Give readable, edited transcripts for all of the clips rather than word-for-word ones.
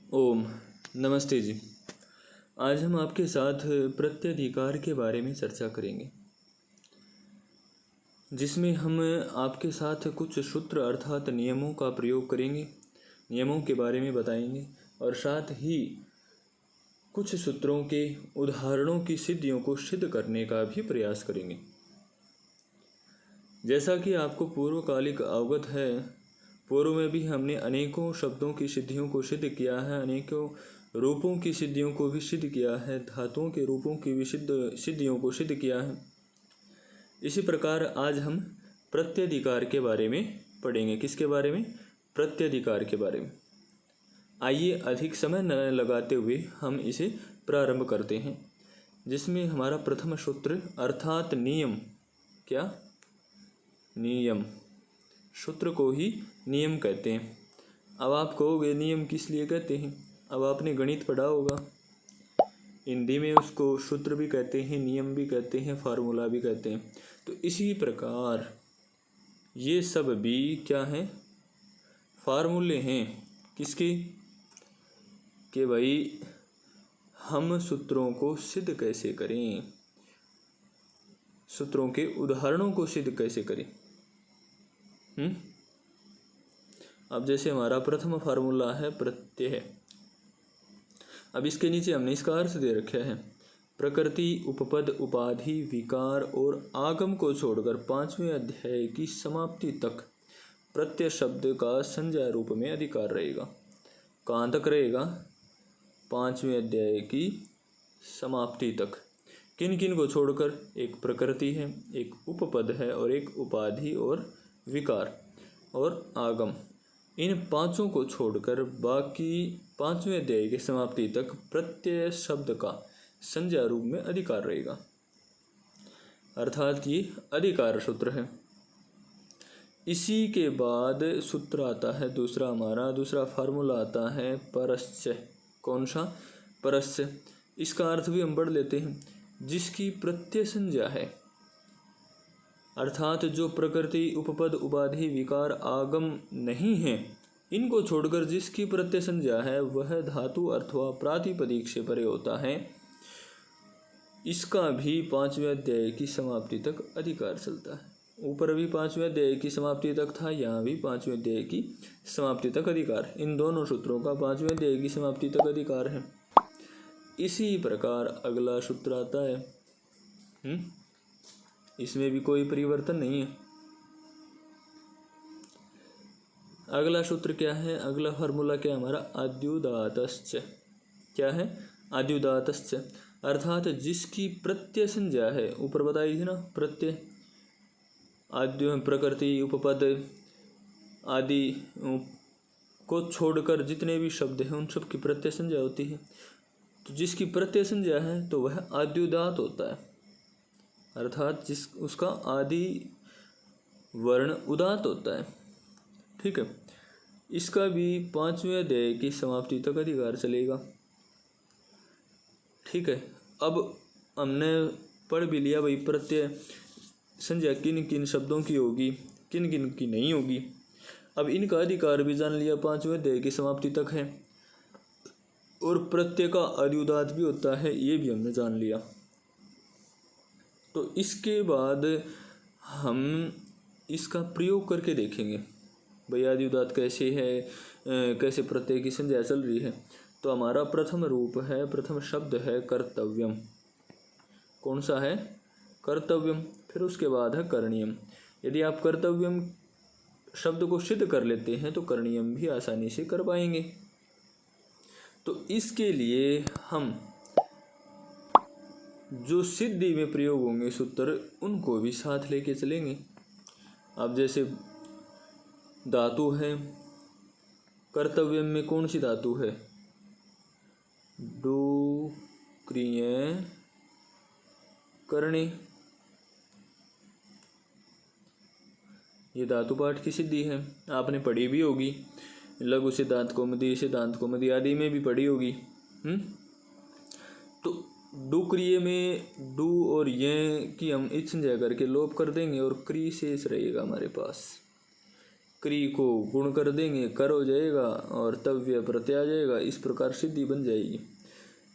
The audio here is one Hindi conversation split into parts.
ओम नमस्ते जी। आज हम आपके साथ प्रत्यधिकार के बारे में चर्चा करेंगे, जिसमें हम आपके साथ कुछ सूत्र अर्थात नियमों का प्रयोग करेंगे, नियमों के बारे में बताएंगे और साथ ही कुछ सूत्रों के उदाहरणों की सिद्धियों को सिद्ध करने का भी प्रयास करेंगे। जैसा कि आपको पूर्वकालिक अवगत है, पूर्व में भी हमने अनेकों शब्दों की सिद्धियों को सिद्ध किया है, अनेकों रूपों की सिद्धियों को भी सिद्ध किया है, धातुओं के रूपों की भी सिद्धियों को सिद्ध किया है। इसी प्रकार आज हम प्रत्यधिकार के बारे में पढ़ेंगे। किसके बारे में? प्रत्यधिकार के बारे में। आइए अधिक समय न लगाते हुए हम इसे प्रारंभ करते हैं, जिसमें हमारा प्रथम सूत्र अर्थात नियम। क्या? नियम। सूत्र को ही नियम कहते हैं। अब आप कहोगे नियम किस लिए कहते हैं? अब आपने गणित पढ़ा होगा, हिंदी में उसको सूत्र भी कहते हैं, नियम भी कहते हैं, फार्मूला भी कहते हैं। तो इसी प्रकार ये सब भी क्या हैं? फार्मूले हैं। किसके? कि भाई हम सूत्रों को सिद्ध कैसे करें, सूत्रों के उदाहरणों को सिद्ध कैसे करें। अब जैसे हमारा प्रथम फार्मूला है प्रत्यय। अब इसके नीचे हमने इसका अर्थ दे रखा है, प्रकृति, उपपद, उपाधि, विकार और आगम को छोड़कर 5वें अध्याय की समाप्ति तक प्रत्यय शब्द का संज्ञा रूप में अधिकार रहेगा। कहाँ तक रहेगा? 5वें अध्याय की समाप्ति तक। किन किन को छोड़कर? एक प्रकृति है, एक उपपद है और एक उपाधि और विकार और आगम। इन पांचों को छोड़कर बाकी 5वें अध्याय की समाप्ति तक प्रत्यय शब्द का संज्ञा रूप में अधिकार रहेगा, अर्थात ये अधिकार सूत्र है। इसी के बाद सूत्र आता है दूसरा, हमारा दूसरा फार्मूला आता है परस्य। कौन सा? परस्य। इसका अर्थ भी हम पढ़ लेते हैं, जिसकी प्रत्यय संज्ञा है, अर्थात जो प्रकृति, उपपद, उपाधि, विकार, आगम नहीं है, इनको छोड़कर जिसकी प्रत्यय संज्ञा है वह धातु अथवा प्रातिपदिक से परे होता है। इसका भी 5वें अध्याय की समाप्ति तक अधिकार चलता है। ऊपर भी 5वें अध्याय की समाप्ति तक था, यहाँ भी 5वें अध्याय की समाप्ति तक अधिकार। इन दोनों सूत्रों का 5वें अध्याय की समाप्ति तक अधिकार है। इसी प्रकार अगला सूत्र आता है, इसमें भी कोई परिवर्तन नहीं है। अगला सूत्र क्या है? अगला फार्मूला क्या है हमारा? आद्युदातश्च। क्या है? आद्युदातश्च, अर्थात जिसकी प्रत्यय संज्ञा है। ऊपर बताई थी ना, प्रत्यय आद्य, प्रकृति, उपपद आदि को छोड़कर जितने भी शब्द हैं उन सब की प्रत्यय संज्ञा होती है। तो जिसकी प्रत्यय संज्ञा है तो वह आद्युदात होता है, अर्थात जिस उसका आदि वर्ण उदात होता है। ठीक है। इसका भी 5वें अध्याय की समाप्ति तक अधिकार चलेगा। ठीक है। अब हमने पढ़ भी लिया भाई प्रत्यय संज्ञा किन किन शब्दों की होगी, किन किन की नहीं होगी। अब इनका अधिकार भी जान लिया, 5वें अध्याय की समाप्ति तक है, और प्रत्यय का आद्युदात भी होता है, ये भी हमने जान लिया। तो इसके बाद हम इसका प्रयोग करके देखेंगे भाई आद्युदात कैसे है, कैसे प्रत्यय की संज्ञा चल रही है। तो हमारा प्रथम रूप है, प्रथम शब्द है कर्तव्यम। कौन सा है? कर्तव्यम। फिर उसके बाद है करणीयम। यदि आप कर्तव्यम शब्द को सिद्ध कर लेते हैं तो करणीयम भी आसानी से कर पाएंगे। तो इसके लिए हम जो सिद्धि में प्रयोग होंगे सूत्र, उनको भी साथ लेके चलेंगे। अब जैसे धातु है, कर्तव्य में कौन सी धातु है? डू, क्रिय, करणे। ये धातु पाठ की सिद्धि है, आपने पढ़ी भी होगी। लघु सिद्धांत कौमुदी, सिद्धांत कौमुदी आदि में भी पढ़ी होगी। तो डू क्रिय में डू और ये की हम इच संज्ञा करके लोप कर देंगे और क्री शेष रहेगा हमारे पास। क्रिय को गुण कर देंगे, कर हो जाएगा और तव्य प्रत्यय आ जाएगा। इस प्रकार सिद्धि बन जाएगी।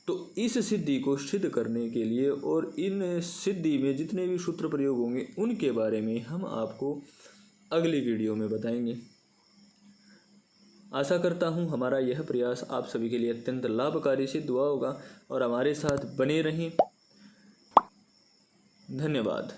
तो इस सिद्धि को सिद्ध करने के लिए और इन सिद्धि में जितने भी सूत्र प्रयोग होंगे उनके बारे में हम आपको अगली वीडियो में बताएंगे। आशा करता हूँ हमारा यह प्रयास आप सभी के लिए अत्यंत लाभकारी सिद्ध हुआ होगा और हमारे साथ बने रहें। धन्यवाद।